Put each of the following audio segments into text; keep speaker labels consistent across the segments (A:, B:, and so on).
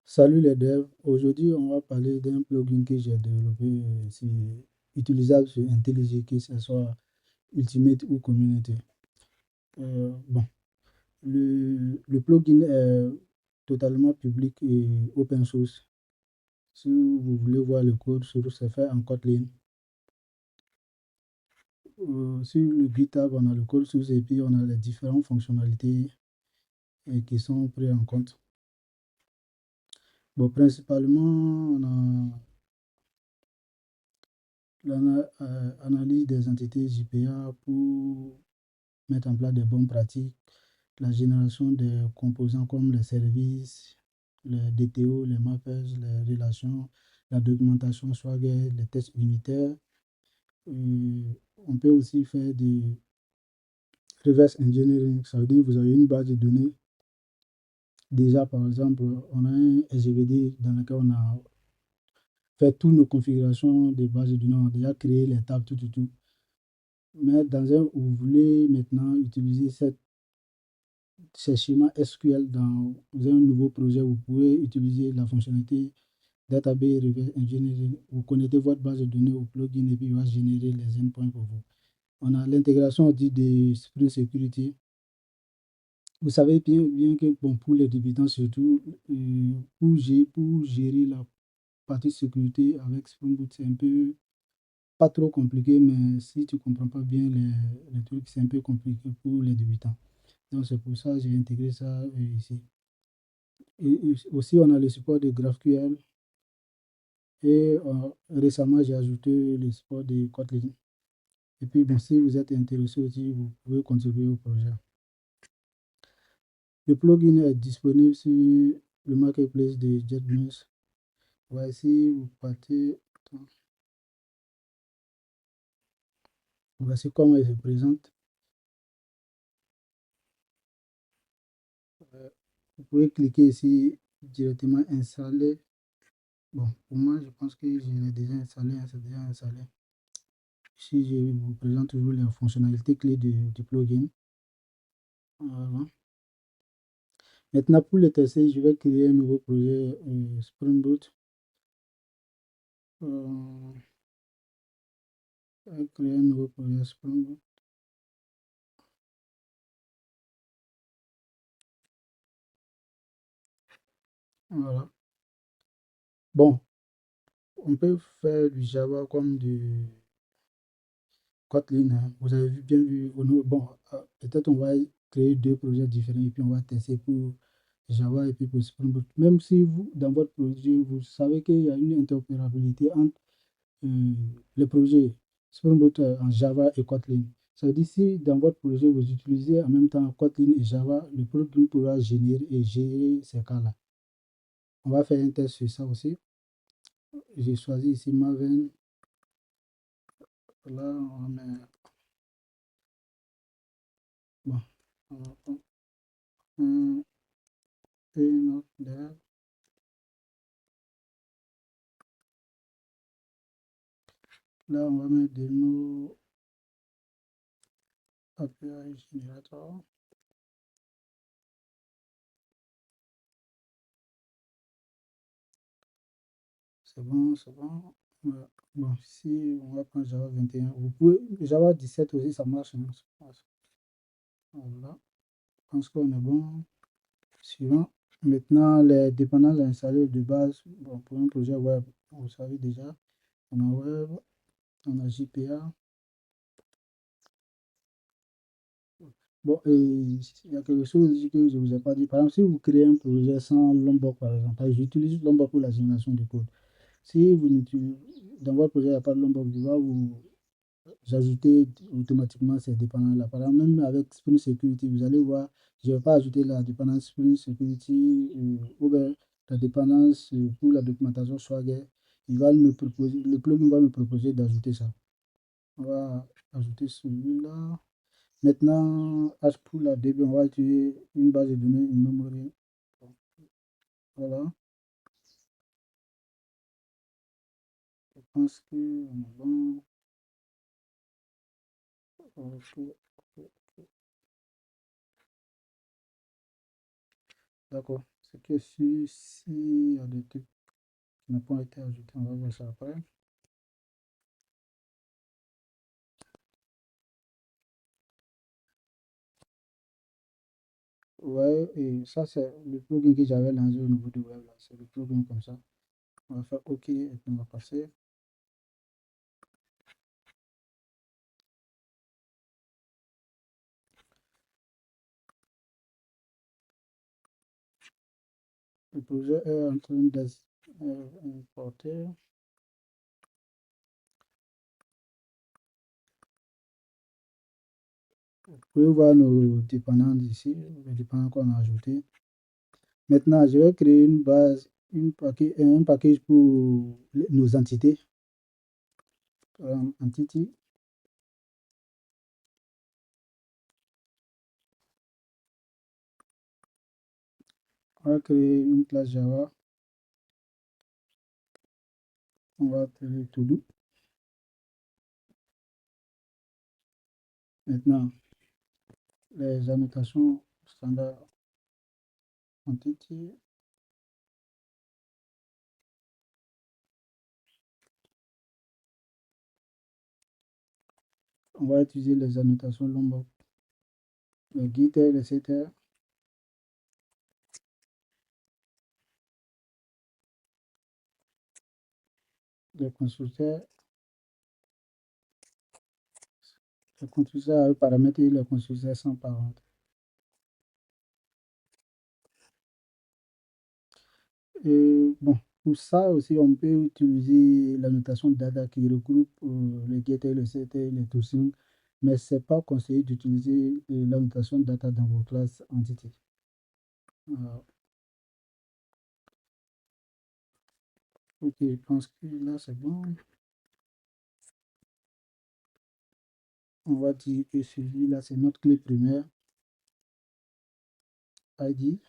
A: Salut les devs, aujourd'hui on va parler d'un plugin que j'ai développé, c'est utilisable sur IntelliJ, que ce soit Ultimate ou Community. Bon, le plugin est totalement public et open source. Si vous voulez voir le code, c'est fait en Kotlin. Sur le GitHub, on a le code source et puis on a les différentes fonctionnalités qui sont prises en compte. Bon, principalement, on a l'analyse des entités JPA pour mettre en place des bonnes pratiques, la génération des composants comme les services, les DTO, les mappers, les relations, la documentation Swagger, les tests unitaires. On peut aussi faire du reverse engineering, ça veut dire que vous avez une base de données. Déjà, par exemple, on a un SGBD dans lequel on a fait toutes nos configurations de base de données, on a déjà créé les tables, tout. Mais dans un, vous voulez maintenant utiliser ces schémas SQL dans un nouveau projet, vous pouvez utiliser la fonctionnalité Database Reverse Engineering. Vous connectez votre base de données au plugin et puis il va générer les endpoints pour vous. On a l'intégration dit de Spring Security. Vous savez bien que bon, pour les débutants surtout, pour gérer la partie sécurité avec Spring Boot, c'est un peu pas trop compliqué, mais si tu ne comprends pas bien les trucs, c'est un peu compliqué pour les débutants. Donc c'est pour ça que j'ai intégré ça ici. Et aussi, on a le support de GraphQL et récemment, j'ai ajouté le support de Kotlin. Et puis, bon, si vous êtes intéressé aussi, vous pouvez contribuer au projet. Le plugin est disponible sur le marketplace de JetBrains. Voici, vous partez. Voici comment il se présente. Vous pouvez cliquer ici directement installer. Bon, pour moi, je pense que je l'ai déjà installé, c'est déjà installé. Ici, je vous présente toujours les fonctionnalités clés du plugin. Voilà. Maintenant, pour le tester, je vais créer un nouveau projet Spring Boot. Je vais créer un nouveau projet Spring Boot. Voilà. Bon, on peut faire du Java comme du Kotlin, hein. Vous avez bien vu. Bon, peut-être on va créer deux projets différents et puis on va tester pour Java et puis pour Spring Boot. Même si vous, dans votre projet, vous savez qu'il y a une interopérabilité entre euh, le projet Spring Boot en Java et Kotlin. Ça veut dire si dans votre projet vous utilisez en même temps Kotlin et Java, le plugin pourra générer et gérer ces cas-là. On va faire un test sur ça aussi. J'ai choisi ici Maven. Là, on met. Bon. On va prendre une autre dev. Là, on va mettre des mots API Generator. C'est bon, c'est bon. Voilà. Bon, ici, on va prendre Java 21. Vous pouvez, Java 17 aussi, ça marche, hein. Voilà. Je pense qu'on est bon. Suivant. Maintenant, les dépendances installées de base. Bon, pour un projet web, vous savez déjà. On a web, on a JPA. Bon, et il y a quelque chose que je ne vous ai pas dit. Par exemple, si vous créez un projet sans Lombok, par exemple, j'utilise Lombok pour la génération de code. Si vous n'utilisez, dans votre projet, il n'y a pas de Lombok, il va vous ajouter automatiquement ces dépendances-là. Par exemple, même avec Spring Security, vous allez voir, je ne vais pas ajouter la dépendance Spring Security ou bien la dépendance pour la documentation Swagger. Il va me proposer, le plugin va me proposer d'ajouter ça. On va ajouter celui-là. Maintenant, H pour la DB, on va utiliser une base de données, une memory. Voilà. Je pense que on est bon. Ok. D'accord. C'est que si il y a des trucs qui n'ont pas été ajoutés, on va voir ça après. Ouais, et ça, c'est le plugin que j'avais lancé au niveau du web, là. C'est le plugin comme ça. On va faire OK et puis on va passer. Le projet est en train d'être importé. Vous pouvez voir nos dépendants ici, les dépendants qu'on a ajoutés. Maintenant, je vais créer une base, un package pour nos entités. Entity. On va créer une classe Java. On va appeler todo. Maintenant, les annotations standard entity. On va utiliser les annotations Lombok. Le getter, le setter. Le constructeur. Le constructeur avec paramètres et le constructeur sans paramètres. Et bon, pour ça aussi, on peut utiliser la notation data qui regroupe le getter, le setter, les toolsing, mais ce n'est pas conseillé d'utiliser la notation data dans vos classes entités. Ok, je pense que là c'est bon. On va dire que celui-là c'est notre clé primaire. ID.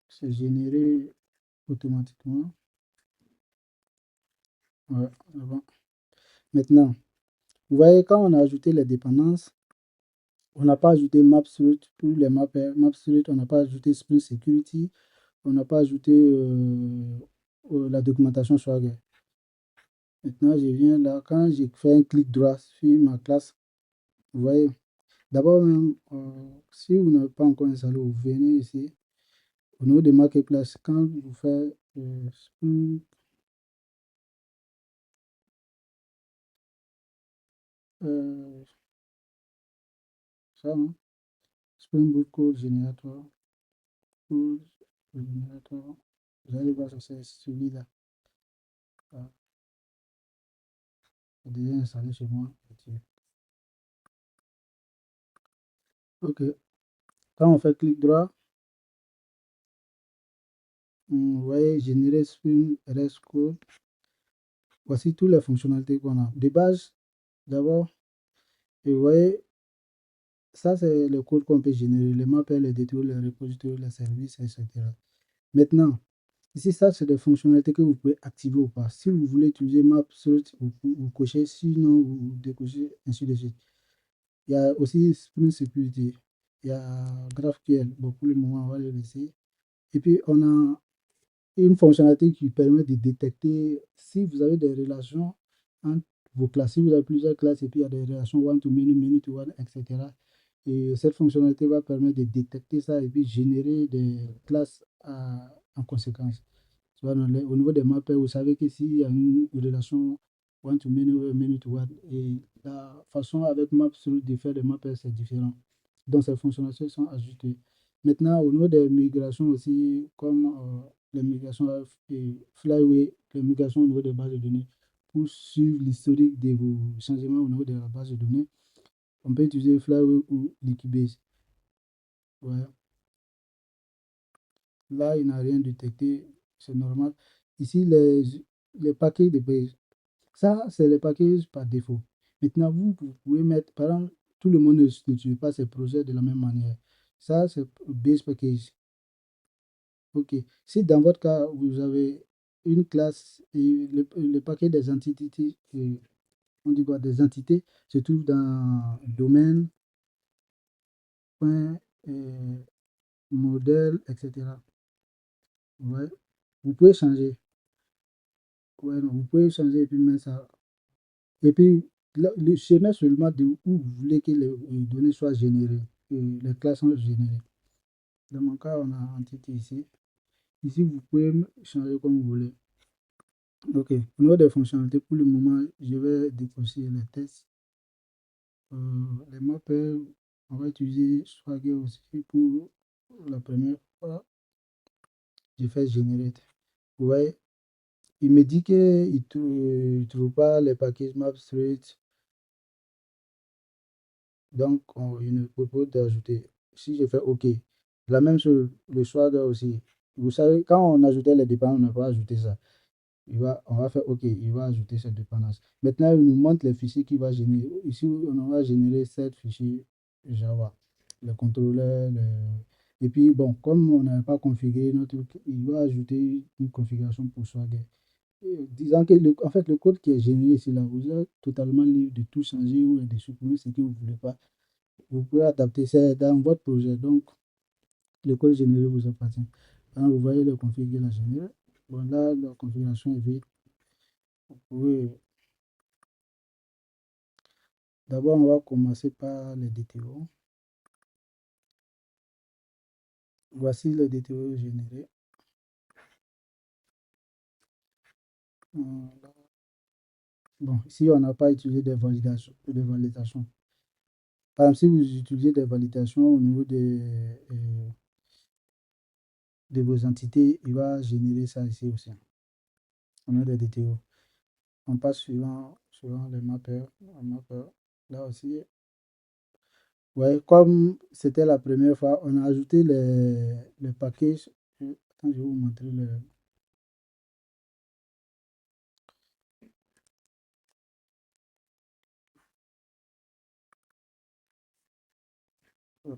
A: C'est généré automatiquement. Ouais, c'est bon. Maintenant, vous voyez, quand on a ajouté les dépendances, on n'a pas ajouté MapStreet pour les mappers. MapStreet, on n'a pas ajouté Spring Security, on n'a pas ajouté la documentation Swagger. Maintenant, je viens là, quand j'ai fait un clic droit sur ma classe, vous voyez, d'abord même, si vous n'avez pas encore installé, vous venez ici, au niveau de Marketplace, quand vous faites Spring, ça, hein, Spring Boot Code Generator, Code Generator, vous allez voir, ça c'est celui-là. Ah, c'est déjà installé chez moi. Ok, quand on fait clic droit, vous voyez générer Spring REST Code. Voici toutes les fonctionnalités qu'on a. De base, d'abord, et vous voyez, ça c'est le code qu'on peut générer, les mappers, les détours, les repositoires, les services, etc. Maintenant, ici, ça c'est des fonctionnalités que vous pouvez activer ou pas. Si vous voulez utiliser MapSearch, vous cochez, sinon vous décochez, ainsi de suite. Il y a aussi Spring Security, il y a GraphQL. Bon, pour le moment, on va le laisser. Et puis, on a une fonctionnalité qui permet de détecter si vous avez des relations entre vos classes. Si vous avez plusieurs classes et puis il y a des relations one-to-many, many-to-one, etc. Et cette fonctionnalité va permettre de détecter ça et puis générer des classes en conséquence. Tu vois, au niveau des mappers, vous savez que s'il y a une relation one-to-many ou many-to-one, et la façon avec MapStreet de faire des mappers, c'est différent. Donc, ces fonctionnalités sont ajoutées. Maintenant, au niveau des migrations aussi, comme les migrations et Flyway, les migrations au niveau des bases de données, pour suivre l'historique de vos changements au niveau de la base de données, on peut utiliser Flyway ou Liquibase. Ouais. Là, il n'a rien détecté, c'est normal. Ici, les paquets de base, ça, c'est les packages par défaut. Maintenant, vous pouvez mettre, par exemple, tout le monde ne n'utilise pas ces projets de la même manière. Ça, c'est base package. Ok. Si dans votre cas, vous avez une classe et le paquet des entités, on dit quoi, des entités se trouve dans domaine.entities. modèle, etc. Ouais. Vous pouvez changer. Ouais, non, vous pouvez changer et puis mettre ça. Et puis, le schéma seulement de où vous voulez que les données soient générées, les classes sont générées. Dans mon cas, on a entité ici. Ici, vous pouvez changer comme vous voulez. OK. Au niveau des fonctionnalités, pour le moment, je vais décocher les tests. Les mappers, on va utiliser Swagger aussi pour la première fois. Je fais générer. Vous voyez, il me dit qu'il ne trouve pas les packages map straight. Donc, il nous propose d'ajouter. Si je fais OK, la même chose, le Swagger aussi. Vous savez, quand on ajoutait les dépendances, on n'a pas ajouté ça. On va faire OK, il va ajouter cette dépendance. Maintenant, il nous montre les fichiers qu'il va générer. Ici, on va générer 7 fichiers Java, le contrôleur. Et puis, bon, comme on n'avait pas configuré notre truc, il va ajouter une configuration pour Swagger. Disant que en fait, le code qui est généré ici, là, vous êtes totalement libre de tout changer ou de supprimer ce que vous ne voulez pas. Vous pouvez adapter ça dans votre projet. Donc, le code généré vous appartient. Quand vous voyez le config qu'il a généré, bon, là, la configuration est vide. Vous pouvez. D'abord, on va commencer par les DTO. Voici le DTO généré. Bon, ici, on n'a pas utilisé de validation. Par exemple, si vous utilisez des validations au niveau de vos entités, il va générer ça ici aussi. On a des DTO. On passe suivant les mappers. Là aussi. Ouais, comme c'était la première fois, on a ajouté les packages. Attends, je vais vous montrer le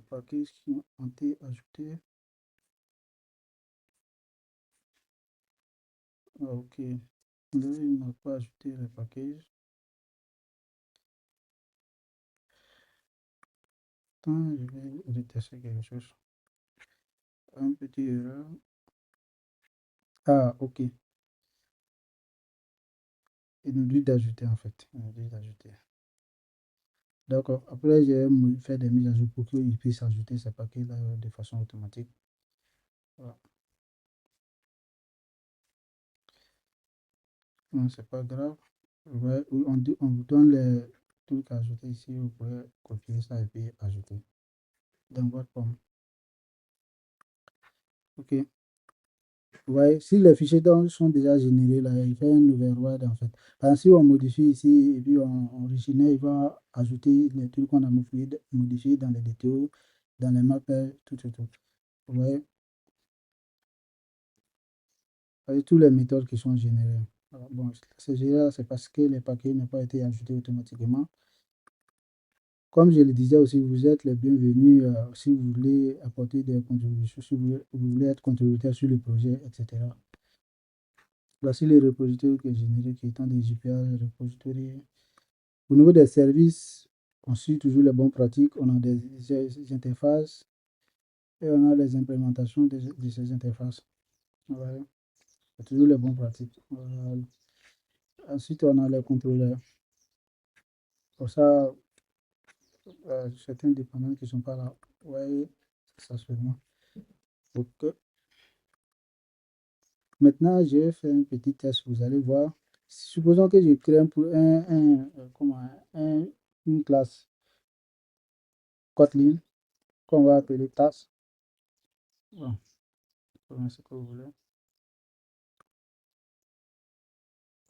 A: package qui ont été ajoutés. Ah, ok. Là, il n'a pas ajouté les packages. Attends, je vais retester quelque chose. Un petit erreur. Ah, ok. Il nous dit d'ajouter en fait. Il nous dit d'ajouter. D'accord. Après, j'ai fait des mises à jour pour qu'il puisse ajouter ces paquets-là de façon automatique. Voilà. Non, c'est pas grave. Ouais, on vous donne les trucs à ajouter ici. Vous pouvez copier ça et puis ajouter dans votre forme. Ok. Ouais, si les fichiers sont déjà générés, là, il fait un override en fait. Par exemple, si on modifie ici et puis on originaire, il va ajouter les trucs qu'on a modifiés dans les DTO, dans les mappers, tout. Ouais, avec toutes les méthodes qui sont générées. Voilà. Bon, c'est général, c'est parce que les paquets n'ont pas été ajoutés automatiquement. Comme je le disais aussi, vous êtes les bienvenus si vous voulez apporter des contributions, si vous voulez être contributeur sur le projet, etc. Voici les repositories que j'ai générés qui étant des JPA, repositories. Au niveau des services, on suit toujours les bonnes pratiques. On a des interfaces et on a les implémentations de ces interfaces. Voilà. C'est toujours les bonnes pratiques. Voilà. Ensuite, on a les contrôleurs. Pour ça, certains dépendants qui ne sont pas là. Oui, ça seulement. Ok. Maintenant, je vais faire un petit test. Vous allez voir. Supposons que je crée une classe Kotlin qu'on va appeler task. Bon, prenez ce que vous voulez.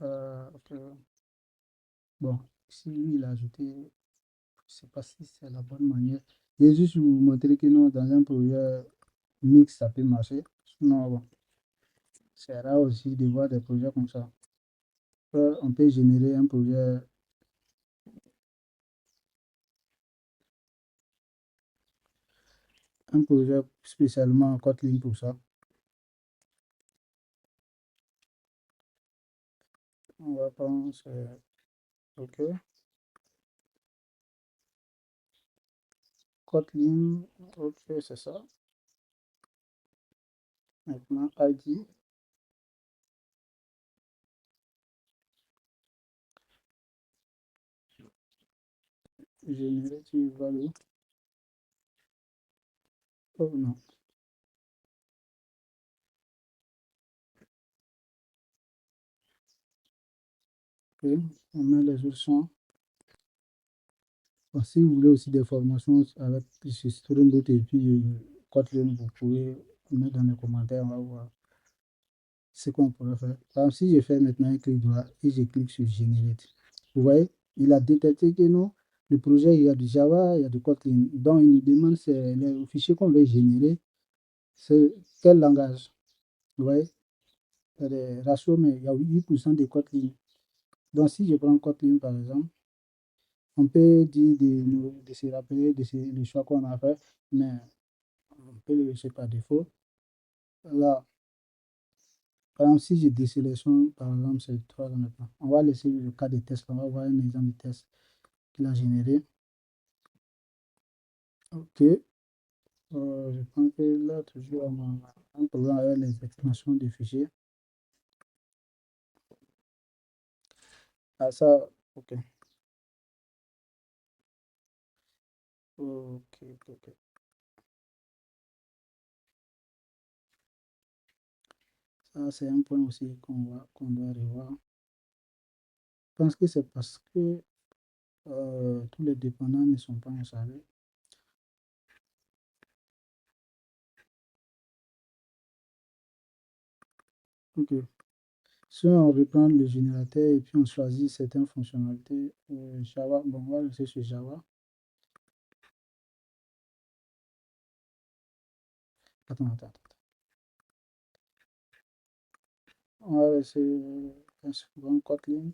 A: Ok. Bon, ici, lui, il a ajouté, je ne sais pas si c'est la bonne manière. Je vais juste vous montrer que non, dans un projet mix, ça peut marcher. Sinon, bon, c'est rare aussi de voir des projets comme ça. On peut générer un projet spécialement en Kotlin pour ça. On va prendre, OK. Kotlin, ok, c'est ça. Maintenant, ID, generative value. Oh non. Ok, on met les autres champs. Bon, si vous voulez aussi des formations avec Spring Boot et puis Kotlin, vous pouvez mettre dans les commentaires, on va voir ce qu'on pourrait faire. Par exemple, si je fais maintenant un clic droit et je clique sur Generate, vous voyez, il a détecté que non, le projet, il y a du Java, il y a du Kotlin. Donc, il nous demande c'est le fichier qu'on veut générer, c'est quel langage. Vous voyez, il y a des ratios, mais il y a 8% de Kotlin. Donc, si je prends Kotlin, par exemple, on peut dire de se rappeler de les choix qu'on a fait, mais on peut le laisser par défaut. Là, par exemple, si je désélectionne, par exemple, ces trois là maintenant, on va laisser le cas des tests, on va voir un exemple de test qu'il a généré. Ok. Je pense que là, toujours, on a un problème avec les extensions de fichiers. Ah, ça, ok. Ok, ok, ok. Ça, c'est un point aussi qu'on doit revoir. Je pense que c'est parce que tous les dépendants ne sont pas installés. Ok. Si on reprend le générateur et puis on choisit certaines fonctionnalités, Java, bon, on va rester sur Java. Attends. On va rester dans Kotlin.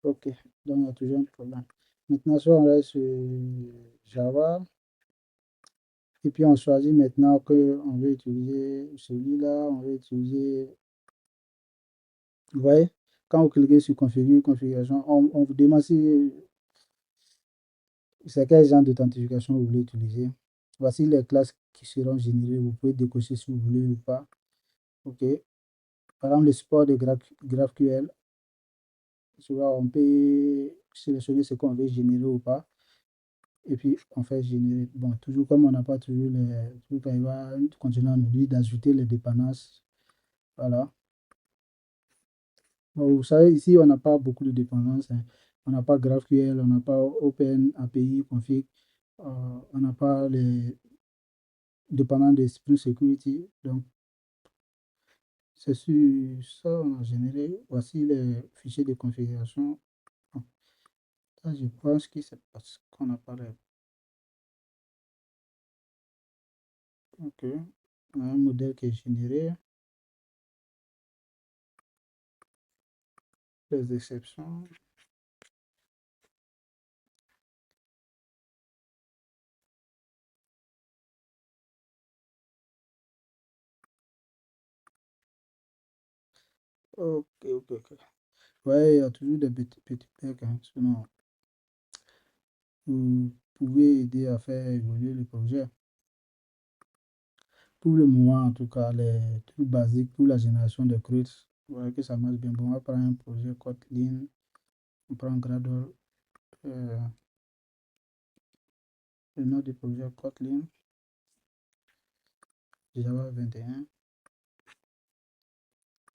A: Ok, donc il y a toujours un problème. Maintenant, si on reste sur Java, et puis on choisit maintenant qu'on veut utiliser celui-là, on veut utiliser. Vous voyez, quand vous cliquez sur configurer, configuration, on vous demande si c'est quel genre d'authentification vous voulez utiliser. Voici les classes qui seront générées. Vous pouvez décocher si vous voulez ou pas. OK. Par exemple, le support de GraphQL. Tu vois, on peut sélectionner ce qu'on veut générer ou pas. Et puis, on fait générer. Bon, toujours comme on n'a pas toujours les trucs, il va continuer à nous dire d'ajouter les dépendances. Voilà. Bon, vous savez, ici, on n'a pas beaucoup de dépendances, hein. On n'a pas GraphQL, on n'a pas Open API config, on n'a pas les dépendants de Spring Security. Donc, c'est sur ça on a généré. Voici les fichiers de configuration. Bon, ça, je pense que c'est parce qu'on n'a pas les. OK. On a un modèle qui est généré. Les exceptions. OK. Ouais, il y a toujours des petits trucs, hein. Sinon, vous pouvez aider à faire évoluer le projet. Pour le moment, en tout cas, les trucs basiques pour la génération de CRUD, vous voyez que ça marche bien. Bon, on va prendre un projet Kotlin, on prend Gradle, euh, le nom du projet Kotlin, Java 21,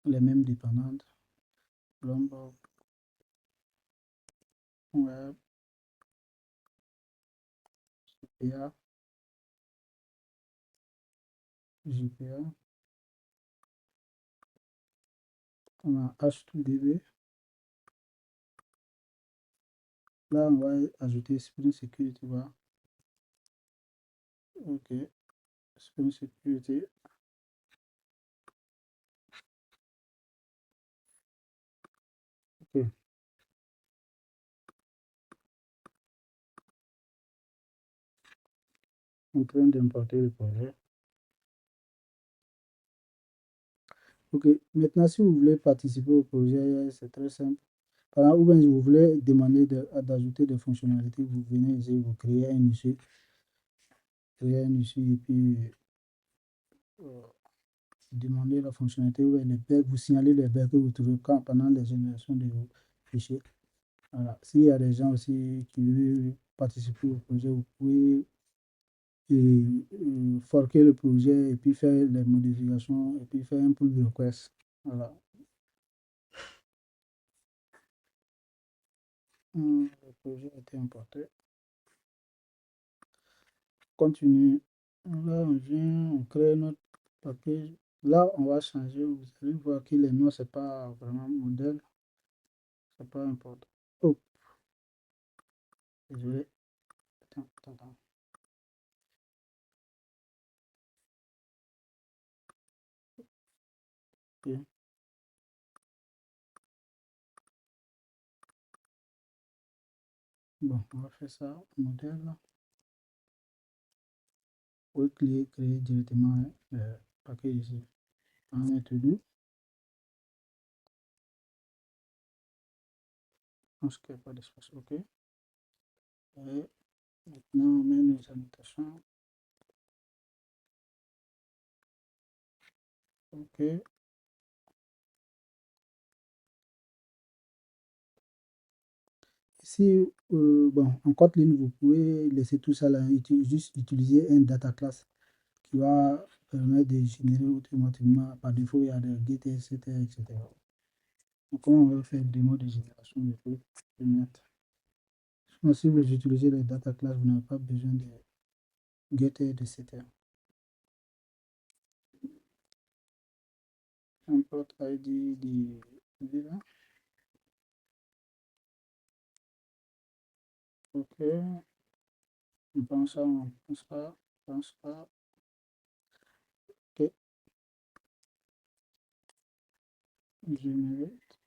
A: les mêmes dépendantes, Lombok, Web, JPA, JPA, on a H2DB. Là, on va ajouter Spring Security, tu vois. OK, Spring Security. OK, en train d'importer le projet. Ok, maintenant si vous voulez participer au projet, c'est très simple. Par exemple, ou bien si vous voulez demander d'ajouter des fonctionnalités, vous venez ici, vous créez un issue et puis euh, demandez la fonctionnalité ou bien les bugs, vous signalez les bugs que vous trouvez pendant les générations de vos fichiers. Voilà. S'il y a des gens aussi qui veulent participer au projet, vous pouvez forquer le projet et puis faire les modifications et puis faire un pull request. Voilà. Le projet a été importé. Continue. Là, on vient, on crée notre package. Là, on va changer. Vous allez voir que les noms, c'est pas vraiment modèle. C'est pas important. Oh, désolé. Attends, attends, attends. Ok. Bon, on va faire ça. Modèle. Vous pouvez créer directement le package ici. On va mettre lui. Je pense qu'il n'y a pas d'espace. OK. Et maintenant, on met nos annotations. OK. Ici, bon, en Kotlin, vous pouvez laisser tout ça là, juste utiliser un data class qui va permettre de générer automatiquement. Par défaut, il y a des get, etc., etc. Donc, comment on va faire le démo de génération de trucs, de mettre. Sinon, si vous utilisez les data class, vous n'avez pas besoin de get, etc. Import ID de là. OK. On pense ça, on pense ça, on pense ça. OK. Generate.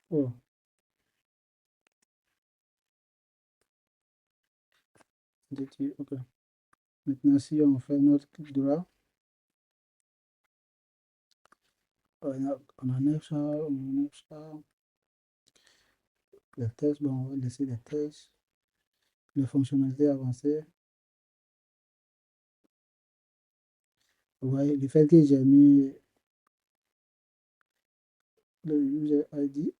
A: Oh, détruire. OK. Maintenant, si on fait notre clic droit, on enlève ça, on enlève ça. Les tests, bon, on va laisser les tests. Les fonctionnalités avancées. Vous voyez, le fait que j'ai mis le user ID,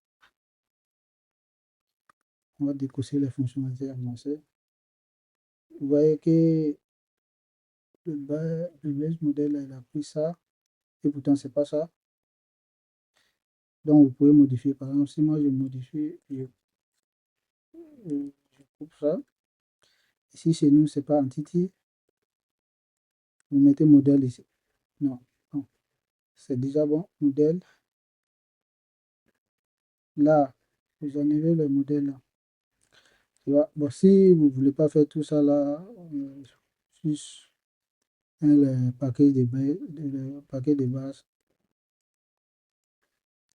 A: on va décocher les fonctionnalités avancées. Vous voyez que le base modèle, elle a pris ça, et pourtant, c'est pas ça. Donc, vous pouvez modifier. Par exemple, si moi je modifie, je coupe ça. Ici, chez nous, c'est pas entity. Vous mettez modèle ici. Non, non. C'est déjà bon. Modèle. Là, vous enlevez le modèle là. Tu vois? Bon, si vous ne voulez pas faire tout ça là, juste le paquet de base.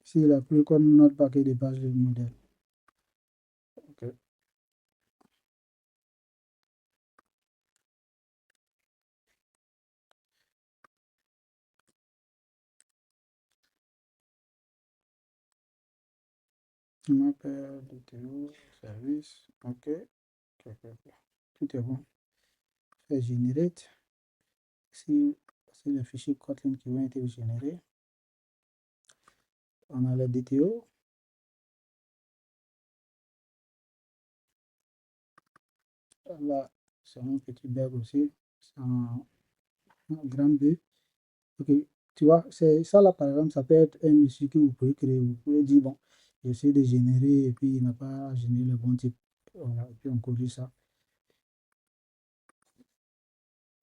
A: S'il a pris comme notre paquet de base de modèle. OK. On appelle DTO, service. OK. OK, OK, OK. Tout est bon. Fait generate. Si c'est les fichiers Kotlin qui vont être générés, on a la DTO. Là, c'est un petit bug aussi. C'est un grand B. Ok, tu vois, c'est ça là par exemple, ça peut être un issue que vous pouvez créer. Vous pouvez dire, bon, j'essaie de générer et puis il n'a pas généré le bon type. Voilà, et puis on corrige ça.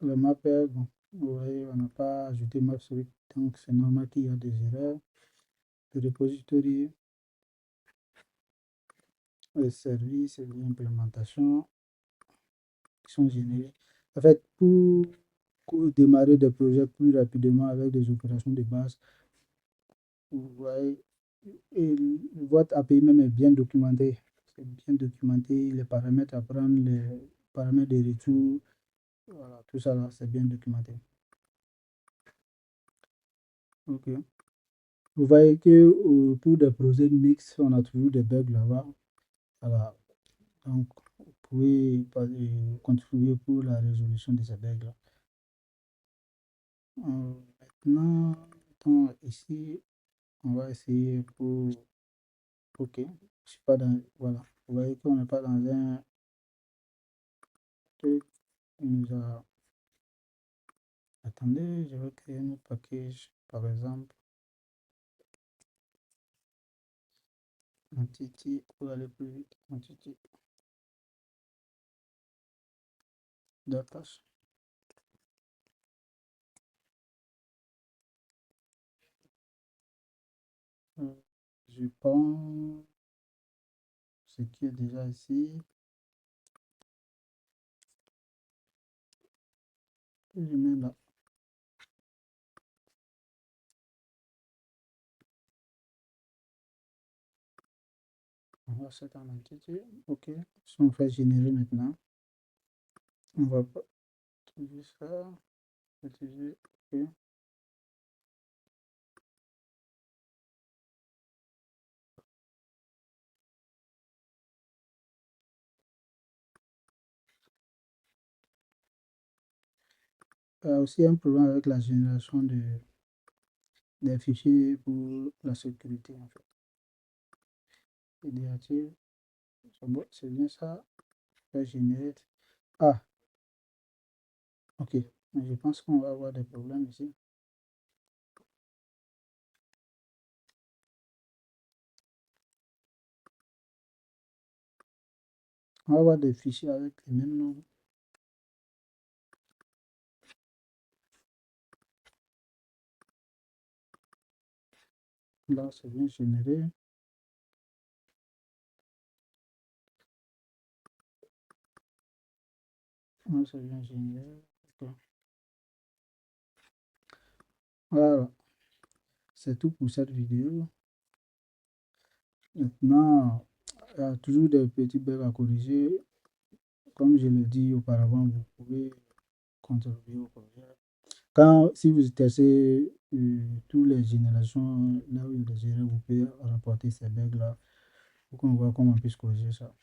A: Le mapper, bon, vous voyez, on n'a pas ajouté map sur, donc c'est normal qu'il y a des erreurs. Le repository, les services et l'implémentation qui sont générés. En fait, pour démarrer des projets plus rapidement avec des opérations de base, vous voyez, et votre API même est bien documenté. C'est bien documenté, les paramètres à prendre, les paramètres de retour, voilà, tout ça là, c'est bien documenté. Ok. Vous voyez que pour des projets mixtes, on a toujours des bugs là-bas. Voilà. Donc, vous pouvez contribuer pour la résolution de ces bugs-là. Maintenant, ici, on va essayer pour. Ok. Je suis pas dans. Voilà. Vous voyez qu'on n'est pas dans un truc. Il nous a. Attendez, je vais créer un autre package, par exemple. Entity, pour aller plus vite. Entity, datas. Euh, je prends ce qui est déjà ici. Et je mets là. On va set en entity. Ok. Si on fait générer maintenant, on va pas utiliser ça. Utiliser. Ok. Il y a aussi un problème avec la génération des fichiers pour la sécurité en fait. Idéative. Bon, c'est bien ça. Faire générer. Ah, ok. Mais je pense qu'on va avoir des problèmes ici. On va avoir des fichiers avec les mêmes noms. Là, c'est bien généré. Là, c'est bien généré. Ok. Voilà, c'est tout pour cette vidéo. Maintenant, il y a toujours des petits bugs à corriger. Comme je l'ai dit auparavant, vous pouvez contribuer au projet. Si vous testez toutes les générations, là où il y a des erreurs, vous pouvez rapporter ces bugs-là pour qu'on voit comment on puisse corriger ça.